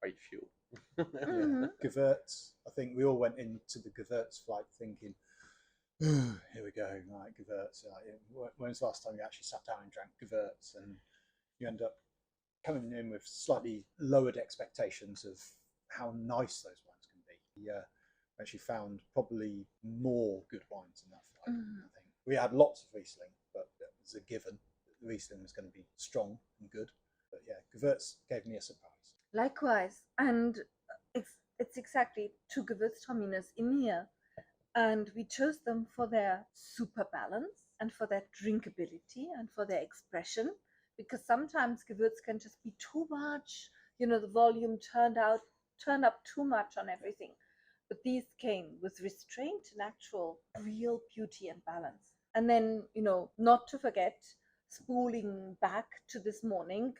quite few. Yeah. Gewürz. I think we all went into the Gewürz flight thinking, "Ooh, here we go, right, Gewürz." When was the last time you actually sat down and drank Gewürz? And you end up coming in with slightly lowered expectations of how nice those wines can be. We actually found probably more good wines in that flight. I think we had lots of Riesling, but it was a given that Riesling was going to be strong and good. But yeah, Gewürz gave me a surprise. Likewise, and it's exactly two Gewürztraminer in here, and we chose them for their super balance and for their drinkability and for their expression, because sometimes Gewürz can just be too much. The volume turned up too much on everything. But these came with restraint and actual real beauty and balance. And then, not to forget, spooling back to this morning,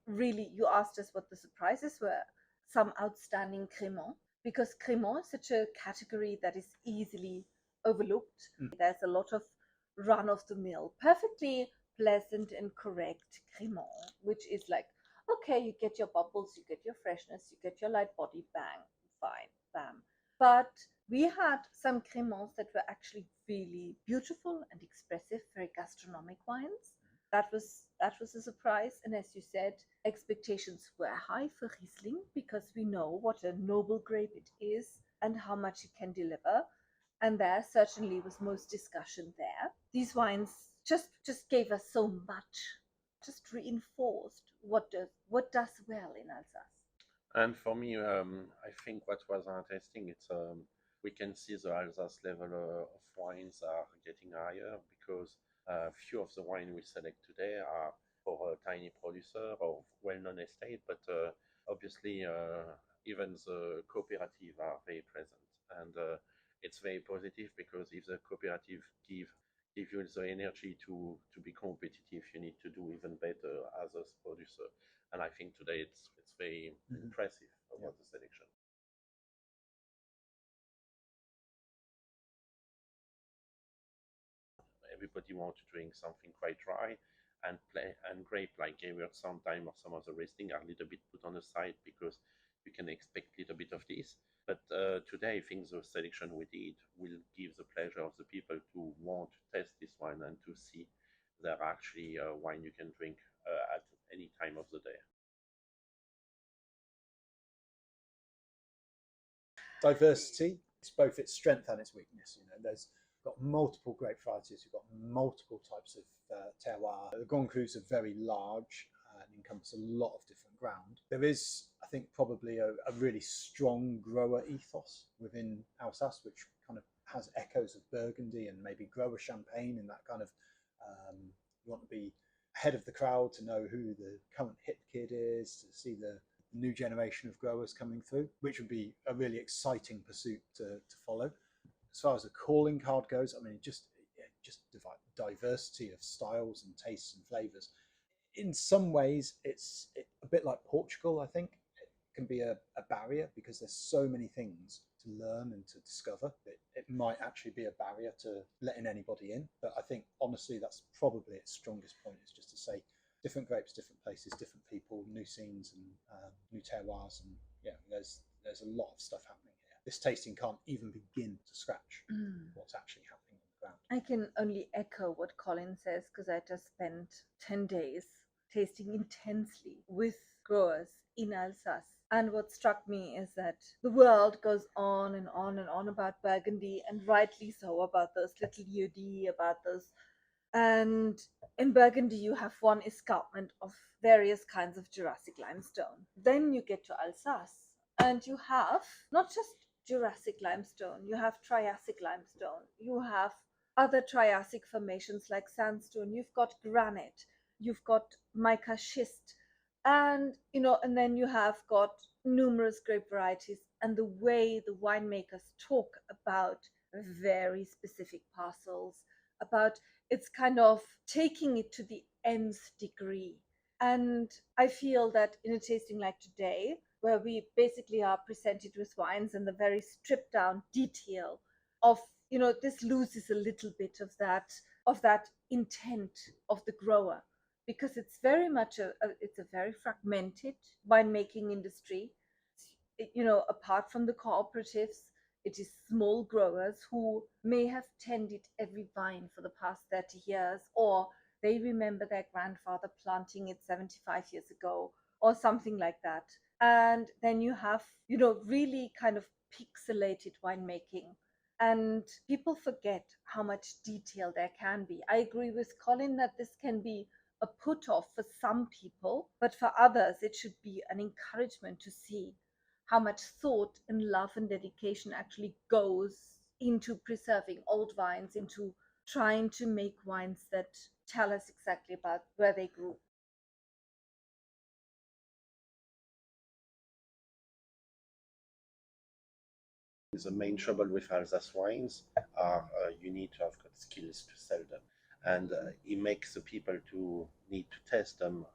really, you asked us what the surprises were. Some outstanding Crémant, because Crémant is such a category that is easily overlooked. There's a lot of run-of-the-mill, perfectly pleasant and correct Crémant, which is like, okay, you get your bubbles, you get your freshness, you get your light body, bang, fine, bam. But we had some Crémants that were actually really beautiful and expressive, very gastronomic wines. That was a surprise. And as you said, expectations were high for Riesling because we know what a noble grape it is and how much it can deliver. And there certainly was most discussion there. These wines just gave us so much, just reinforced what does well in Alsace. And for me, I think what was interesting, it's we can see the Alsace level of wines are getting higher because few of the wine we select today are for a tiny producer or well-known estate, but obviously even the cooperative are very present, and it's very positive because if the cooperative give you the energy to be competitive, you need to do even better as a producer. And I think today it's very impressive about the selection. Everybody wants to drink something quite dry, and grape like Gabriel sometime or some of the Riesling are a little bit put on the side because you can expect a little bit of this. But today I think the selection we did will give the pleasure of the people to want to test this wine and to see there are actually wine you can drink at any time of the day. Diversity, it's both its strength and its weakness. There's got multiple grape varieties, you've got multiple types of terroir. The Grand Crus are very large and encompass a lot of different ground. There is, I think, probably a really strong grower ethos within Alsace, which kind of has echoes of Burgundy and maybe grower champagne, and that kind of you want to be ahead of the crowd to know who the current hip kid is, to see the new generation of growers coming through, which would be a really exciting pursuit to follow. As far as the calling card goes, I mean, just diversity of styles and tastes and flavors. In some ways, it's a bit like Portugal, I think. It can be a barrier because there's so many things to learn and to discover. It might actually be a barrier to letting anybody in. But I think, honestly, that's probably its strongest point, is just to say different grapes, different places, different people, new scenes and new terroirs. And yeah, there's a lot of stuff happening here. This tasting can't even begin to scratch what's actually happening on the ground. I can only echo what Colin says because I just spent 10 days tasting intensely with growers in Alsace. And what struck me is that the world goes on and on and on about Burgundy, and rightly so, about those little UD, about those. And in Burgundy, you have one escarpment of various kinds of Jurassic limestone. Then you get to Alsace, and you have not just Jurassic limestone, you have Triassic limestone, you have other Triassic formations like sandstone, you've got granite, you've got mica schist, and and then you have got numerous grape varieties, and the way the winemakers talk about very specific parcels, about it's kind of taking it to the nth degree. And I feel that in a tasting like today, where we basically are presented with wines and the very stripped down detail of, this loses a little bit of that intent of the grower. because it's very much it's a very fragmented winemaking industry. Apart from the cooperatives, it is small growers who may have tended every vine for the past 30 years, or they remember their grandfather planting it 75 years ago, or something like that. And then you have, really kind of pixelated winemaking. And people forget how much detail there can be. I agree with Colin that this can be a put off for some people, but for others, it should be an encouragement to see how much thought and love and dedication actually goes into preserving old wines, into trying to make wines that tell us exactly about where they grew. The main trouble with Alsace wines are you need to have good skills to sell them, and it makes the people to need to test them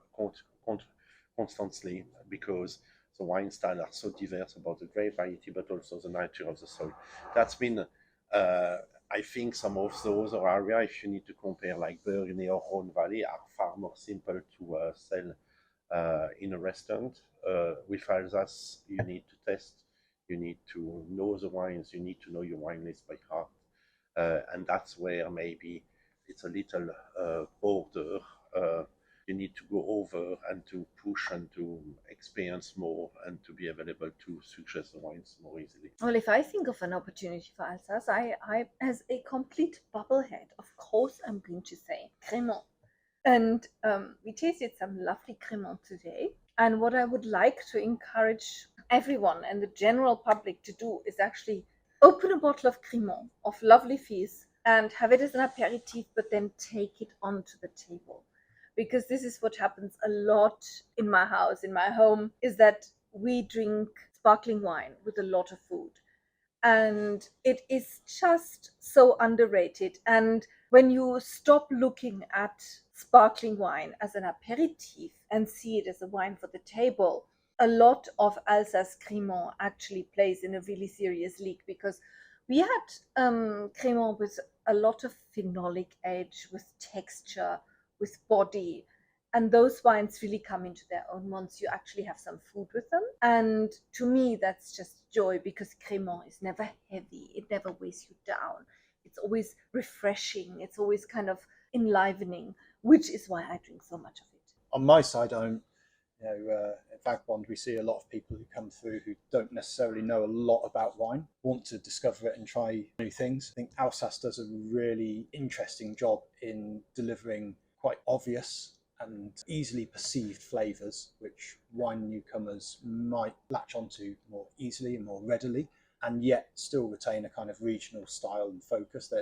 constantly, because the wine styles are so diverse about the grape variety, but also the nature of the soil. That's been, I think, some of those areas, if you need to compare like Burgundy or Rhone Valley, are far more simple to sell in a restaurant. With Alsace, you need to test. You need to know the wines, you need to know your wine list by heart. And that's where maybe it's a little border. You need to go over and to push and to experience more and to be available to suggest the wines more easily. Well, if I think of an opportunity for Alsace, I as a complete bubblehead, of course, I'm going to say Crémant. And we tasted some lovely Crémant today. And what I would like to encourage everyone and the general public to do is actually open a bottle of Crémant, of lovely Fils, and have it as an aperitif, but then take it onto the table. Because this is what happens a lot in my house, in my home, is that we drink sparkling wine with a lot of food. And it is just so underrated. And when you stop looking at sparkling wine as an aperitif and see it as a wine for the table, a lot of Alsace Crémant actually plays in a really serious league, because we had Crémant with a lot of phenolic edge, with texture, with body. And those wines really come into their own once you actually have some food with them. And to me, that's just joy, because Crémant is never heavy. It never weighs you down. It's always refreshing. It's always kind of enlivening, which is why I drink so much of it. On my side, at Vagabond, we see a lot of people who come through who don't necessarily know a lot about wine, want to discover it and try new things. I think Alsace does a really interesting job in delivering quite obvious and easily perceived flavours, which wine newcomers might latch onto more easily and more readily, and yet still retain a kind of regional style and focus.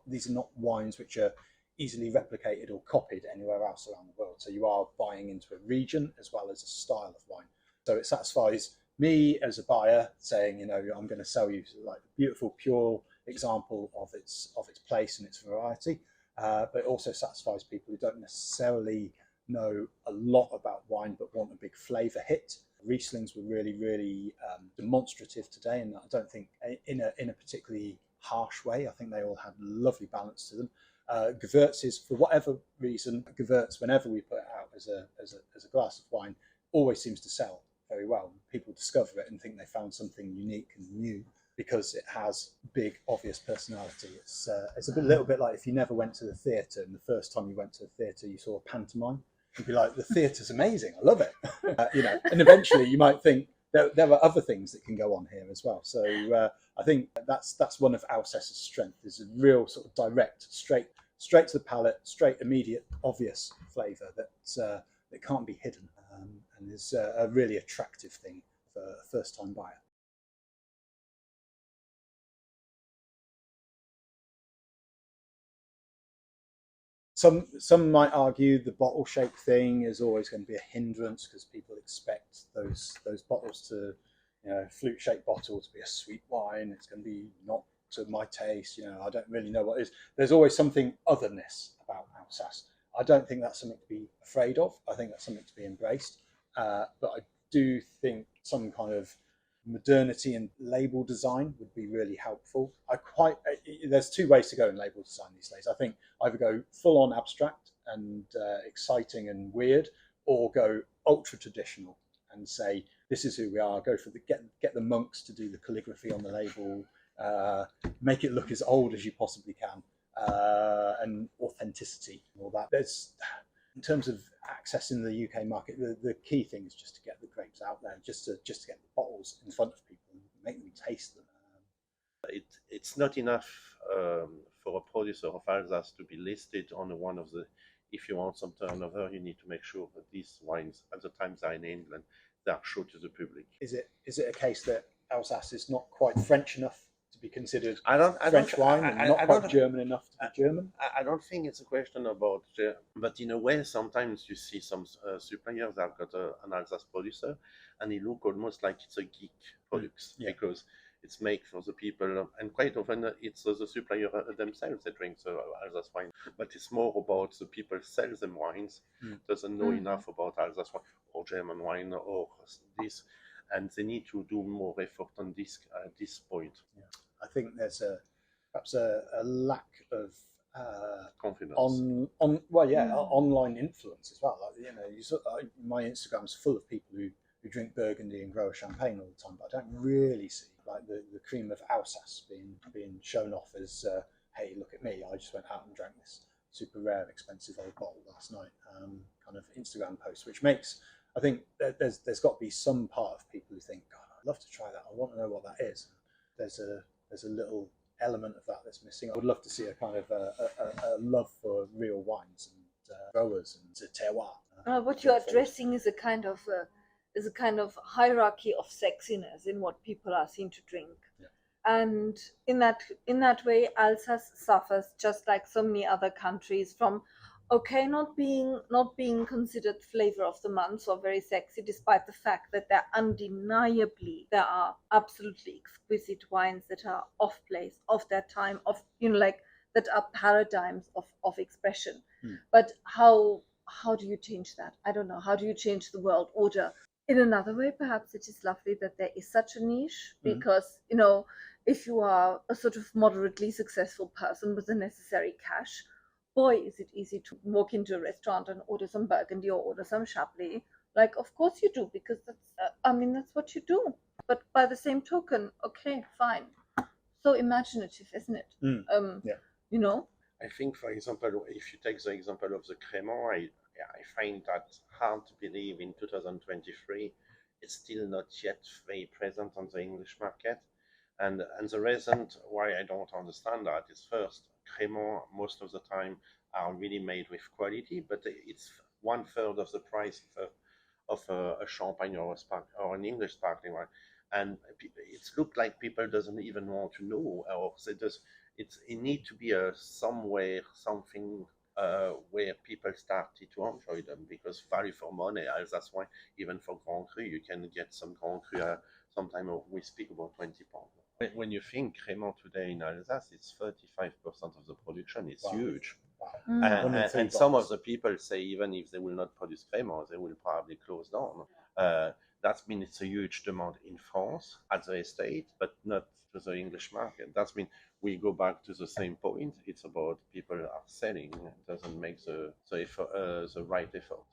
These are not wines which are easily replicated or copied anywhere else around the world. So you are buying into a region as well as a style of wine. So it satisfies me as a buyer saying, I'm going to sell you like a beautiful, pure example of its place and its variety. But it also satisfies people who don't necessarily know a lot about wine but want a big flavour hit. Rieslings were really, really demonstrative today, and I don't think in a particularly harsh way. I think they all had lovely balance to them. Gewürzes, for whatever reason, Gewürz, whenever we put it out as a glass of wine, always seems to sell very well. People discover it and think they found something unique and new because it has big, obvious personality. It's a little bit like if you never went to the theatre and the first time you went to the theatre you saw a pantomime. You'd be like, the theatre's amazing, I love it. And eventually you might think there are other things that can go on here as well. So I think that's one of Alsace's strengths, is a real sort of direct, straight to the palate, straight, immediate, obvious flavour that can't be hidden, and is a really attractive thing for a first-time buyer. Some might argue the bottle shape thing is always going to be a hindrance because people expect those bottles to, flute shaped bottle to be a sweet wine. It's going to be not to my taste. I don't really know what it is. There's always something otherness about Alsace. I don't think that's something to be afraid of. I think that's something to be embraced. But I do think some kind of modernity in label design would be really helpful. There's two ways to go in label design these days. I think either go full on abstract and exciting and weird, or go ultra traditional and say this is who we are. Go for get the monks to do the calligraphy on the label, make it look as old as you possibly can, and authenticity and all that. There's, in terms of accessing the UK market, the key thing is just to get the grapes out there, just to get the bottles in front of people and make them taste them. It's not enough for a producer of Alsace to be listed on one of the. If you want some turnover, you need to make sure that these wines, at the time they're in England, they are shown to the public. Is it a case that Alsace is not quite French enough to be considered French wine, and not quite German enough to be German? I don't think it's a question about, but in a way, sometimes you see some suppliers that have got an Alsace producer, and it look almost like it's a geek product, because it's made for the people, and quite often it's the supplier themselves that drink the Alsace wine. But it's more about the people sell them wines, doesn't know enough about Alsace wine or German wine or this, and they need to do more effort on this point. Yeah. I think there's perhaps a lack of confidence online influence as well. Like, my Instagram's full of people who drink Burgundy and grow a champagne all the time, but I don't really see like the cream of Alsace being shown off as hey, look at me, I just went out and drank this super rare expensive old bottle last night, kind of Instagram post, which makes, I think there's got to be some part of people who think, God, I'd love to try that, I want to know what that is. There's a little element of that that's missing. I would love to see a kind of a love for real wines and growers and terroir. What you're addressing is a kind of hierarchy of sexiness in what people are seen to drink. Yeah. And in that way, Alsace suffers just like so many other countries from not being considered flavor of the month or very sexy, despite the fact that there are absolutely exquisite wines that are off place, of their time, that are paradigms of expression. But how do you change that? I don't know. How do you change the world order? In another way, perhaps it is lovely that there is such a niche, because, if you are a sort of moderately successful person with the necessary cash, boy, is it easy to walk into a restaurant and order some Burgundy or order some Chablis. Like, of course you do, because that's what you do. But by the same token, okay, fine. So imaginative, isn't it? I think, for example, if you take the example of the Crémant, I find that hard to believe in 2023. It's still not yet very present on the English market. And the reason why I don't understand that is, first, Crémant most of the time are really made with quality, but it's 1/3 of the price of a champagne or an English sparkling wine. And it's looked like people doesn't even want to know, or it need to be something where people started to enjoy them, because value for money, that's why even for Grand Cru, you can get some Grand Cru, sometimes we speak about £20. When you think Crémant today in Alsace, it's 35% of the production. It's huge. Wow. And some of the people say even if they will not produce Crémant, they will probably close down. That means it's a huge demand in France at the estate, but not to the English market. That means we go back to the same point. It's about people are selling. It doesn't make the right effort.